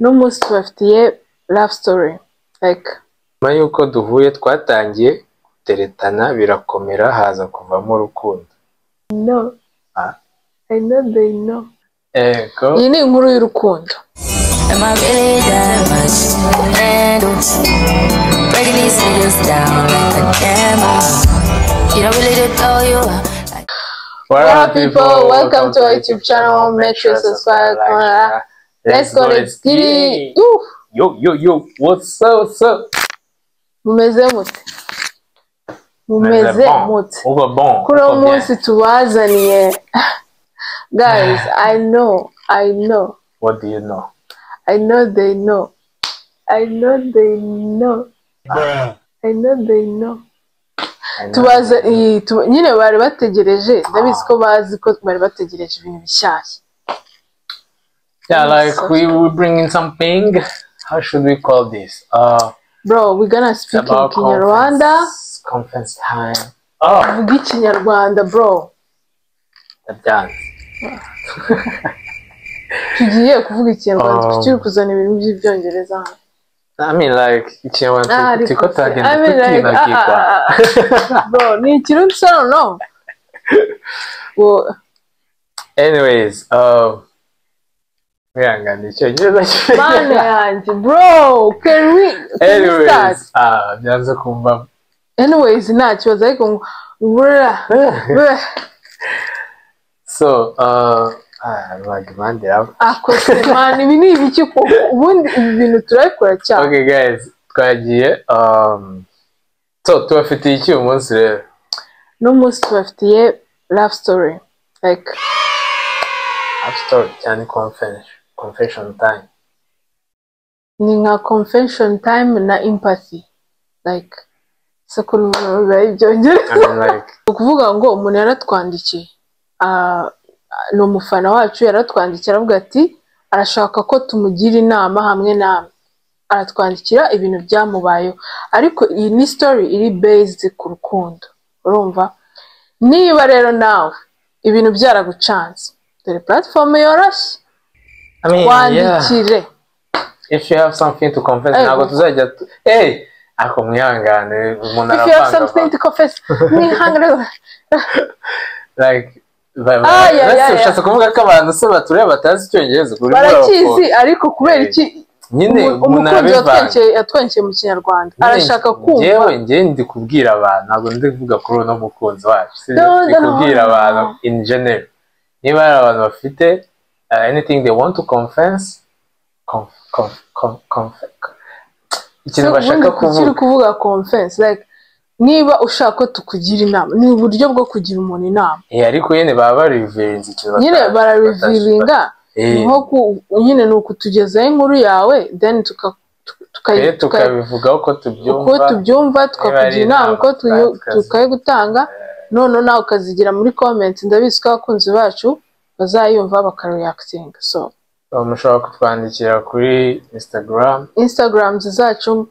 n'umunsi tubafitiye love story like nyuma yuko duhuye twatangiye guteretana birakomera haza kuvamo urukundo. no I know they know. Ego iyi ni inkuru y'urukundo. Am I really that much to handle? Breaking these niggas down like a camera. You don't really know you are. What up, people? Welcome to our YouTube channel. Make sure to subscribe. Let's go, let's get it. Yo, what's up? Mumeze mute? Mumeze mute? Uba bon. Kuri uwo munsi tubazaniye. Guys, I know. What do you know? I know they know. I know they know. Tubaza nyine bari bategereje, ndabizi ko bazi ko bari bategereje ibintu bishyashya. Yeah, like we bring in something. How should we call this? Bro, we're gonna speak in Kinyarwanda. Conference time. Vuga Ikinyarwanda, bro. Done. Tugiye kuvuga Ikinyarwanda, tukiri kuzana ibintu by'ibyongereza. I mean, like, Ikinyarwanda tiko tagenda tukinagirwa. Bro, ni ikirundi so no. Well, anyways, Anyways, byanze kumva. Anyways, nta kibazo ariko so, bagimandira. Akose man, ibi ni ibiki ko ubundi ibintu turabikora cyane. Okay guys, twagiye so tubafitiye iki umunsi rero? N'umunsi tubafitiye love story. Like love story cyane confession time. Ni nka confession time na empathy. Like sakuru byongereza. Ukuvuga ngo umuntu yaratwandikiye. No mufana wacu yaratwandikira avuga ati arashaka ko tumugira inama hamwe namwe. Aratwandikira ibintu byamubayeho. Ariko iyi ni story iri based ku rukundo. Urumva? Niba rero nawe ibintu byaragucanze. Dore platform yoroshye. Kwandikire. If you have something to confess, ntabwo tuzajya ako mwihangane umuntu arapanga. If you have something to confess, mwihangane. Like Ushatse kuvuga ko abantu se batureba batazi Icyongereza kuri barakizi ariko kubera iki nyine umuntu yatwenkiye mu Kinyarwanda arashaka kumva. Njye ndi kubwira abantu ntabwo ndi kuvuga kuri no mukunzi wacu. Ndi kubwira abantu in general. Niba ari abantu bafite anything they want to confess, ikintu bashaka kuvuga confess, like niba ushaka tukugira inama ni uburyo bwo kugira umuntu inama. Ariko yene baba revealinga ikintu nyine bara revealinga nko nyine nuko tugezaho inkuru yawe then tukabivuga uko tubyumva tukakugira inama uko tukayigutanga none nawe ukazigira muri comment. Ndabizi ko abakunzi bacu bazayumva bakareacting. So mushobora kutwandikira kuri Instagram zacu,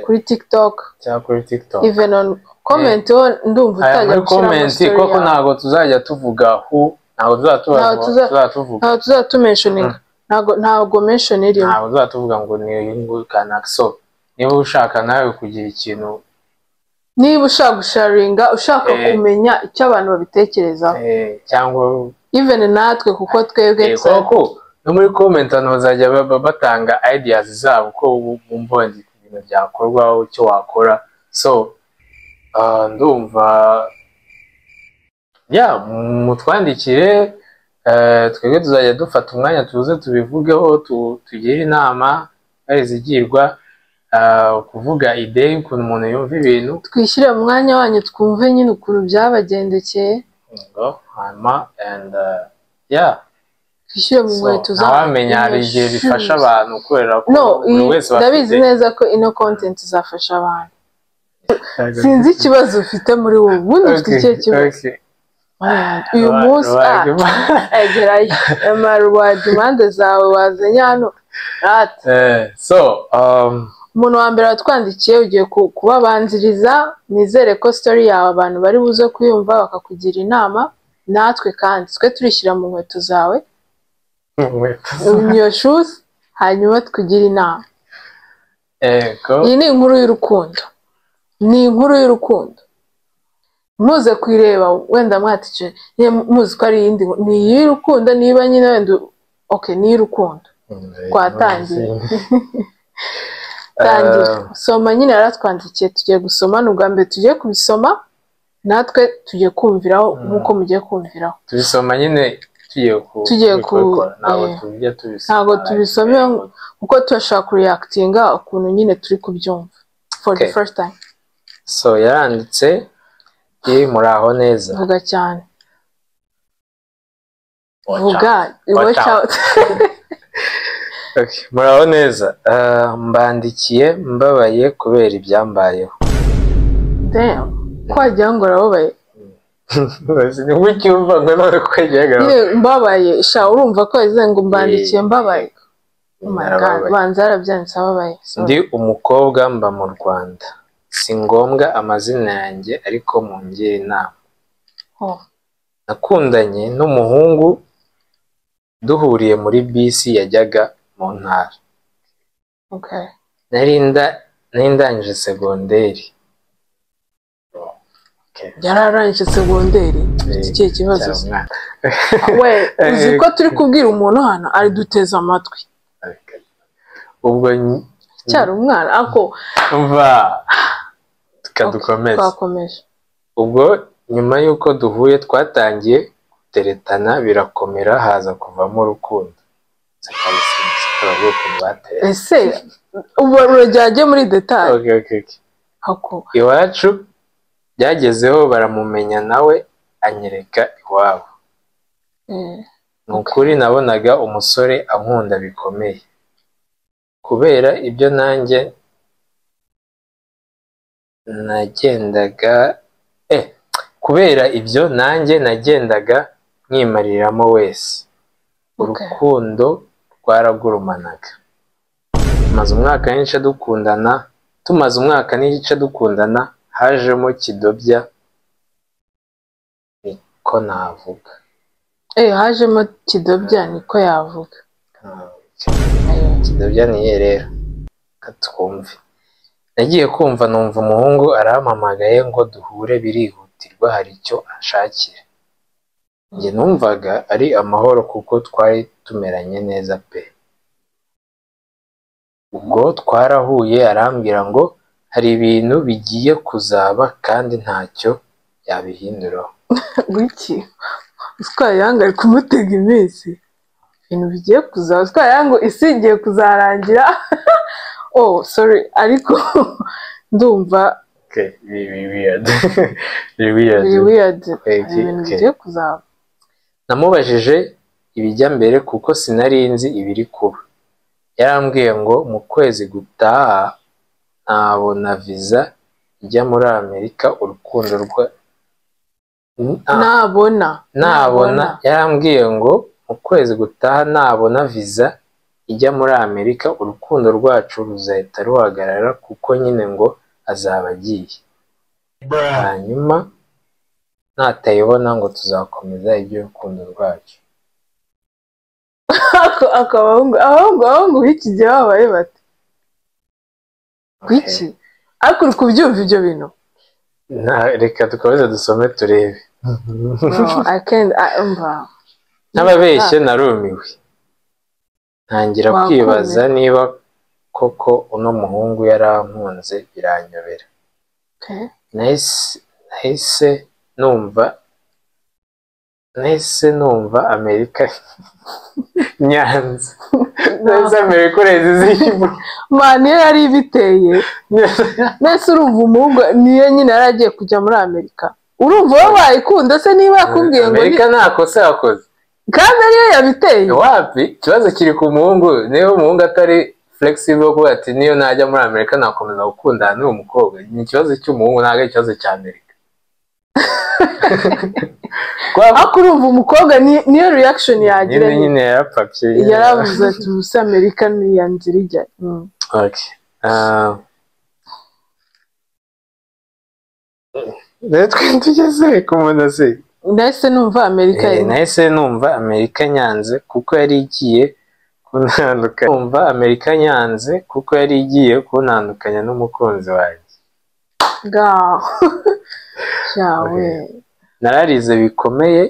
kuri TikTok cyangwa kuri TikTok, even on comment ndumva utajya gushyira comment koko ntago tuzajya tuvuga ntago tuzatumentioning ntago mention iri ntago tuzatuvuga ngo ni ingukana. So niba ushaka nawe kugira ikintu, niba ushaka gusharinga, ushaka kumenya icyo abantu babitekerezaho cyangwa even natwe kuko twebwe koko no muri comment bazajya batanga ideas zabo ko bumva ibintu byakorwa icyo wakora. So ndumva mutwandikire, twebwe tuzajya dufata umwanya tuze tubivugeho, tugire inama ari zigirwa, kuvuga idea y'ukuntu umuntu yumva ibintu, twishyire mu mwanya wanyu twumve nyine ukuntu byabagendekeye and twishyire mu nkweto zawe. Ntawamenya hari igihe bifasha abantu kubera ko buri wese ndabizi neza ko ino content izafasha abantu. Sinzi ikibazo ufite muri wowe, ubundi ufite ikihe kibazo? Uyu munsi egerayo amaruwaje impande zawe wazanye hano. So umuntu wa mbere watwandikiye ugiye kubabanziriza. Nizere ko story yawe abantu bari buze kuyumva bakakugira inama. Natwe kandi twe turishyira mu nkweto zawe, in your shoes, hanyuma twigire inama. Ego. Iyi ni inkuru y'urukundo. Ni inkuru y'urukundo. Muze kwireba wenda mwatice muzi ko ari iyindi ni iy'urukundo niba nyine wenda okay ni iy'urukundo. Twatangiye. Tangira. Soma nyine yaratwandikiye tugiye gusoma n'ubwa mbere tugiye kubisoma natwe tugiye kumviraho nkuko mugiye kumviraho. Tubisoma nyine tugiye kubikora ntabwo tubisome kuko turashaka kureactinga ukuntu nyine turi kubyumva for the first time. So yaranditse muraho neza. Vuga cyane. Vuga watch out. Okay, muraho neza. Mbandikiye mbabaye kubera ibyambayeho. Damn. Kwagira ngo rababaye. Ni wicyumva ngo none kwagira mbabaye sha urumva ko yaze ngo mbandikiye mbabaye. Oh my god, banza arabyanditse ababaye. Ndi umukobwa mba mu Rwanda. Si ngombwa amazina yanjye ariko mungire inama. Nakundanye n'umuhungu duhuriye muri bisi yajyaga mu ntara. Okay. Nari ndangije segonderi. Yararangije segonderi. Iki kibazo. We uzi ko turi kubwira umuntu hano ari duteza amatwi. Ubwo cyari umwana ako umva tukadukomeza. Twakomeje. Ubwo nyuma yuko duhuye twatangiye guteretana birakomera haza kuvamo urukundo. Ese ubu urajyaje muri detail. Okay. Hako. Iwacu byagezeho baramumenya nawe anyereka iwabo. Nkuru nabonaga umusore ankunda bikomeye. Kubera ibyo nanjye nagendaga mwimariramo wese. Urukundo rwaragurumanaga. Tumaze umwaka n'igice dukundana hajemo kidobya niko navuga. Hajemo kidobya niko yavuga. Kidobya niye rero katwumve. Nagiye kumva numva umuhungu arampamagaye ngo duhure birihutirwa hari icyo ashakira. Njye numvaga ari amahoro kuko twari tumeranye neza pe. Ubwo twarahuye arambwira ngo hari ibintu bigiye kuzaba kandi ntacyo yabihinduraho. Wiki twayanga ari kumutega iminsi. Ibintu bigiye kuzaba twayango isi igiye kuzarangira. Oh sorry ariko ndumva weird. Ibintu bigiye kuzaba. Namubajije ibijya mbere kuko sinari nzi ibiri kuba. Yarambwiye ngo mu kwezi gutaha nabona visa ijya muri Amerika urukundo rwa nabona yarambwiye ngo mu kwezi gutaha nabona visa ijya muri Amerika urukundo rwacu ruzahita ruhagarara kuko nyine ngo azaba agiye. Hanyuma natayibona ngo tuzakomeza iby'urukundo rwacu. Abahungu b'iki gihe babaye bate? Kwiki? Ariko uri kubyumva ibyo bintu? Reka dukomeze dusome turebe. No, I can't. N'ababeshye narumiwe. Ntangira kwibaza niba koko uno muhungu yarankunze biranyobera. Nahise numva Amerika nyanza. Nahise Amerika ureze zimwe. Mani yari biteye. Nese urumva umuhungu niyo nyine yaragiye kujya muri Amerika. Urumva wowe wayikunda se niba yakubwiye ngo Amerika ntakosa yakoze. Kandi ariyo yabiteye. Wapi ikibazo kiri ku muhungu niyo umuhungu atari flexible kuba ati niyo najya muri Amerika nakomeza gukundana n'uwo mukobwa. Ni ikibazo cy'umuhungu ntabwo ikibazo cya Amerika. Ako urumva umukobwa niyo reaction yagira nyine yarapfapye. Yaravuze ati ubusa Amerika ni yanzira ijya. Okay. Natwe tugeze ku munasi. Nahise numva Amerika nyanze kuko yari igiye kuntandukanya kumva Amerika nyanze kuko yari igiye kuntandukanya n'umukunzi wanjye gaho cyawe nararize bikomeye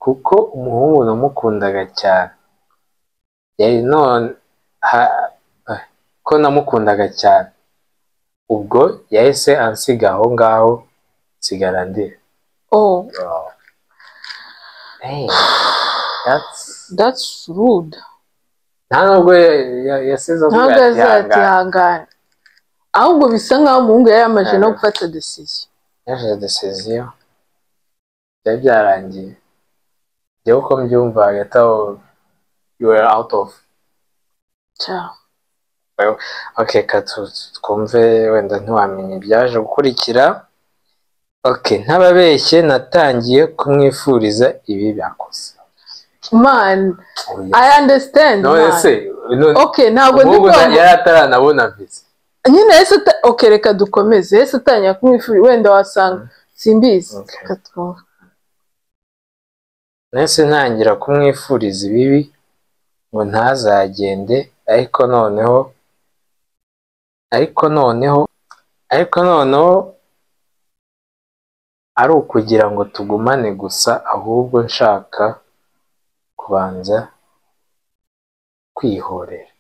kuko umuhungu namukundaga cyane yari none ko namukundaga cyane ubwo yahise ansiga aho ngaho nsigara ndira hey, that's rude nta nubwo yasize avuga ati hangana ahubwo bisa nkaho umuhungu yari yamaze no gufata decision yaje decision byari byarangiye njyewe uko mbyumva hagati aho you were out of okay twumve wenda ntiwamenye ibyaje gukurikira okay ntababeshye natangiye kumwifuriza ibi byakoze man I understand okay ntabwo ndiko yari ataranabona visa nyine ese okay reka dukomeze ese atanya kumwifuriza wenda wasanga simbizi katwumva nese ntangira kumwifuriza ibibi ngo ntazagende ariko noneho ari ukugira ngo tugumane gusa ahubwo nshaka kubanza kwihorera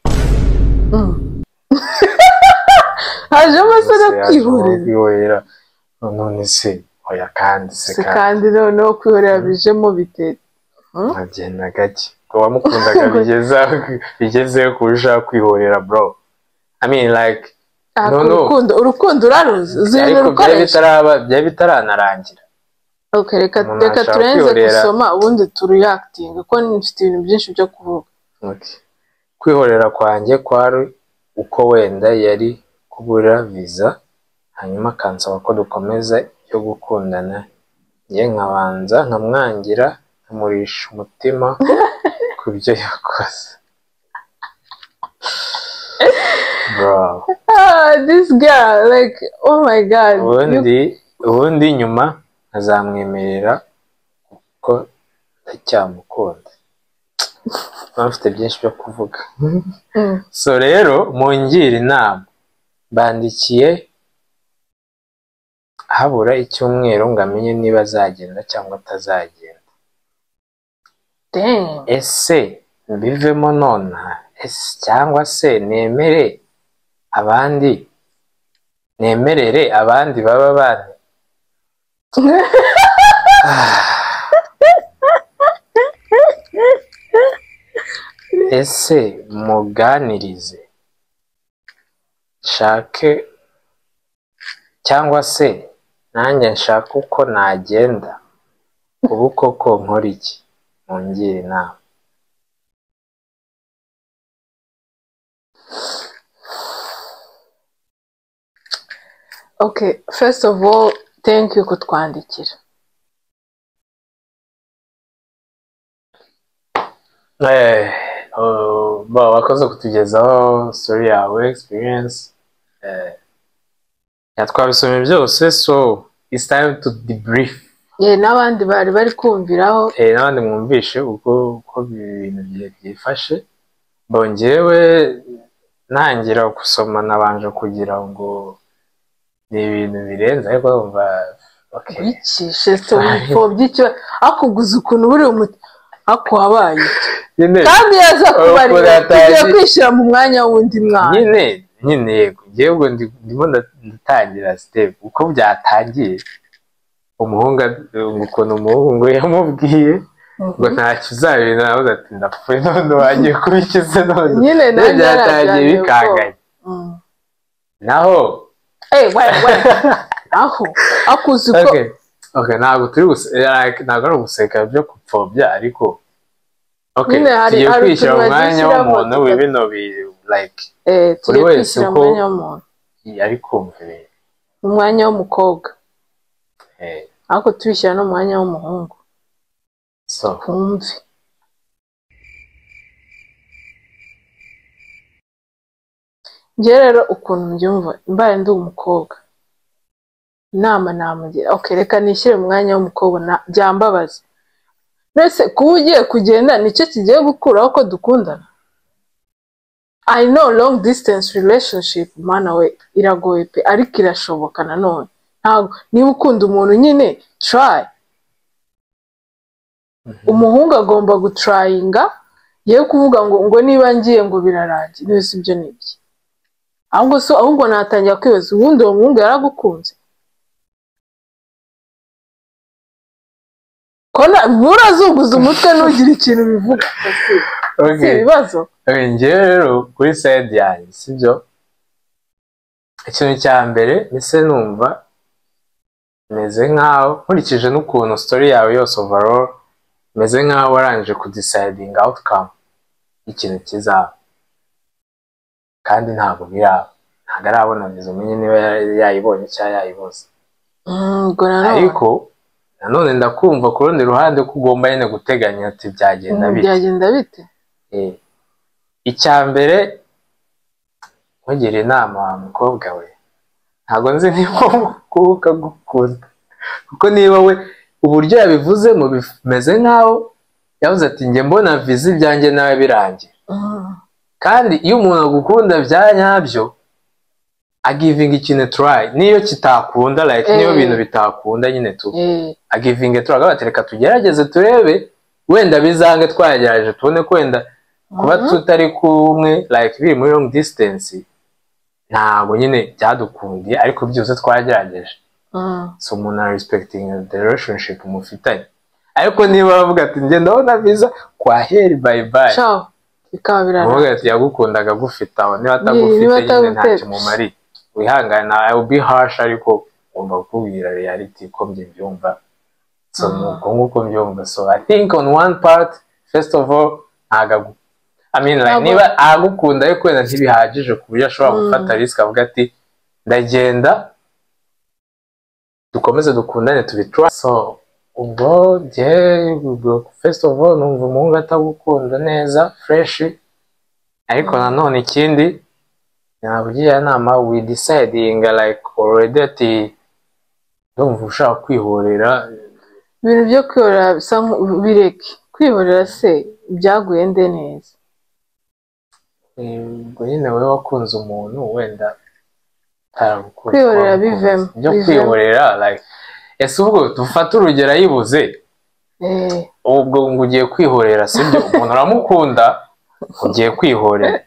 haje amasara kwihorera none se oya kandi noneho kwihorera bijemo bite agenda gake ko wamukundaga bigezeho kurusha kwihorera bro I mean like urukundo uraruzi byari bitaranarangira okay reka turenze gusoma ubundi tureacting ko nifite ibintu byinshi byo kuvuga okay kwihorera kwanjye kwari uko wenda yari kubura visa hanyuma akansaba ko dukomeza yo gukundana njye nkabanza nkamwangira nkamurisha umutima ku byo yakoze bro this girl like oh my god ubundi nyuma azamwemerera ko ndacyamukunda bafite byinshi byo kuvuga so rero mungira inama bandikiye habura icyumweru ngo amenye niba azagenda cyangwa atazagenda ese mbivemo nona cyangwa se nemerere abandi baba bane ese muganirize nshake cyangwa se nanjye nshaka uko nagenda ubu koko nkora iki mungire inama okay first of all thank you kutwandikira wakoze kutugezaho story yawe experience twabisomye byose so it's time to debrief n'abandi bari kumviraho n'abandi mwumvishe uko ibintu byifashe bongewe ntangira gusoma nabanje kugira ngo ni ibintu birenze ariko bumva iki shesto wipfobye icyo akuguza ukuntu buri umuti akwabaye kandi yaza kubarira tugiye kwishyira mu mwanya w'undi mwana nyine yego ngewe ndimo ndatangira step uko byatangiye umuhungu ukuntu umuhungu yamubwiye ngo ntacyo uzabira nawe ati ndapfuye none wagiye kubikiza none nyine byatangiye bikanganye naho aho akuzi ko ntabwo ntabwo ari uguseka byo gupfobya ariko tugiye kwishyira mu mwanya w'umuntu w'ibino like buri wese uko yari kumva umwanya w'umukobwa ariko tubishyira no mu mwanya w'umuhungu kumve njye rero ukuntu mbyumva mbaye ndi umukobwa inama namugira reka nishyire mu mwanya w'umukobwa byambabaza mbese kuba ugiye kugenda nicyo kigiye gukuraho ko dukundana I know long distance relationship mana we iragoye pe ariko irashoboka nanone ntabwo niba ukunda umuntu nyine try umuhungu agomba gutrayinga yewe kuvuga ngo niba ngiye ngo birarangiye nibese ibyo nibyo ahubwo natangira kwibaza ubundi uwo muhungu yaragukunze kona murazunguza umutwe nugira ikintu bivuga si ibibazo njyewe rero kuri side yanjye sibyo ikintu cya mbere mise numva meze nkaho nkurikije n'ukuntu story yawe yose overall meze nkaho warangije kudeciding outcome y'ikintu kizaba kandi ntabwo arabona neza umenye niba yayibonye cyangwa yayibuze ariko nanone ndakumva ku rundi ruhande ko ugomba nyine guteganya ati byagenda bite icya mbere nkugira inama wa mukobwa we ntabwo nzi niba kubuka gukunda kuko niba we uburyo yabivuzemo bimeze nkaho yavuze ati njye mbona viza ibyanjye nawe birangiye kandi iyo umuntu agukunda bya nyabyo agivinga ikintu try niyo kitakunda like niyo bintu bitakunda nyine tu agivinga try agatereka tugerageze turebe wenda bizange twagerageje tubone ko wenda kuba tutari kumwe like biri muri long distance ntabwo nyine byadukundiye ariko byose twagerageje so umuntu respecting the relationship mufitanye ariko niba bavuga ati njye ndabona viza kwa heri bye bye ciao bikaba birara muvuga ati yagukundaga gufita aho niba atagufite nyine ntacyo mumari wihangana I will be harsh ariko ugomba kukubwira reality ko mbyumva so nuko mbyumva so I think on one part first of all I mean like niba agukunda ariko wenda ntibihagije ku buryo ashobora gufata risk avuga ati ndagenda dukomeze dukundane tubitry so ubwo first of all numva umuhungu atagukunda neza fresh ariko nanone ikindi nabugira nama we deciding like already ati ndumva ushaka kwihorera ibintu byo kwihorera bisa bireke kwihorera se byaguye nde neza ngo nyine wowe wakunze umuntu wenda kwihorera bivemo byo kwihorera like ese ubwo dufata urugero yibuze ubwo ngo ugiye kwihorera sibyo umuntu uramukunda ugiye kwihorera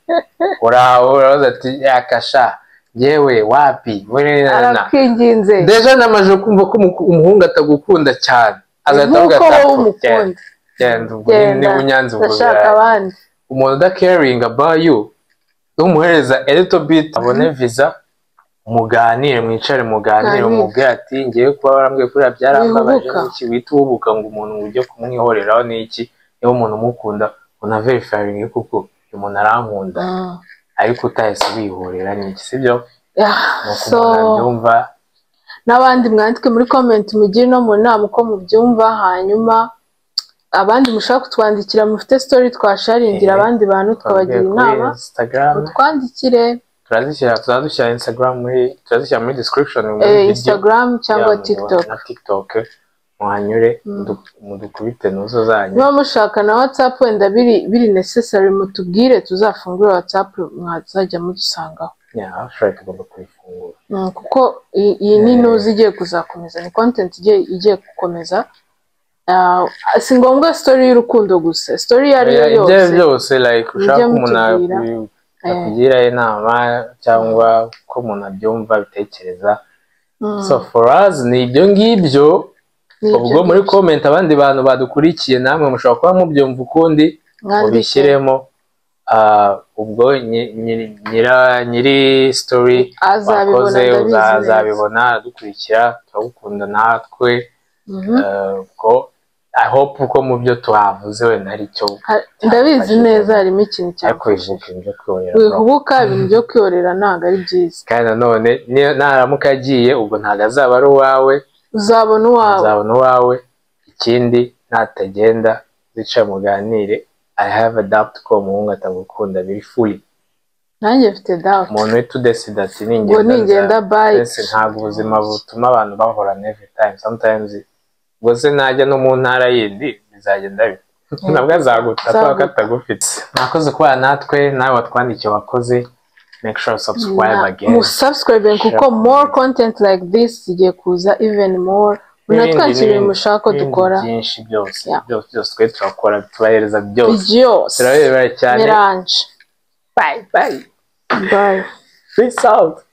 uraza ati yakasha yewe wapi arakwinginze deja namaje kumva ko umuhungu atagukunda cyane azatavuga ati genda unyanze ubwo umuntu da caring about you umuhereza a little bit abone visa muganire mwicare muganire umubwira ati ngiye kuba barambwiye kuri byarambabaje n'iki wita ubuka ngo umuntu ujye kumwihoreraho n'iki niba umuntu umukunda una verifying kuko umuntu arankunda ariko utahise wihorera n'iki sibyo so byumva n'abandi mwandike muri comment mugire no mu nama uko mubyumva hanyuma abandi mushaka kutwandikira mufite story twasharingira abandi bantu twabagira inama twandikire turazishyira Instagram turazishyira muri description Instagram cyangwa TikTok muhanyure mudukubite nuzo zanyu niba mushaka na WhatsApp wenda biri necessary mutubwire tuzafungura WhatsApp mwazajya mudusangaho ashobora tugomba kuyifungura kuko iyi ni news igiye kuzakomeza ni content igiye gukomeza si ngombwa story y'urukundo gusa story yariyo yose byose like ushaka umuntu akugira inama cyangwa ko umuntu abyumva bitekereza so for us ni ibyo ngibyo ubwo muri comment abandi bantu badukurikiye namwe mushobora kuba mubyumva ukundi mubishyiremo ubwo nyiri story azabibona dukurikira turagukunda natwe ubwo I hope uko mu byo tuhavuze wenda ari cyo ndabizi neza harimo ikintu wihubuka ibintu byo kwiyorera ntabwo ari byiza kandi nanone naramuka agiye ubwo ntabwo azaba ari uwawe uzabona uwawe ikindi natagenda zica muganire I have a doubt ko umuhungu atagukunda biri fully nanjye mfite doubt umuntu uhita udesida ati ningenda bye ntabwo ubuzima butuma abantu bahorana every time sometimes ubwo se najya no mu ntara yindi bizagenda nabwo azaguta katagufite. Nakoze kubana natwe, nawe watwandikiye wakoze. Make sure subscribe again. Subscribe kuko more content like this igiye kuza even more. Unatwakiriye mushako dukora byinshi byose twe turakora tubahereza byose turaberera cyane. Miranje. Bye. Bye. Peace out.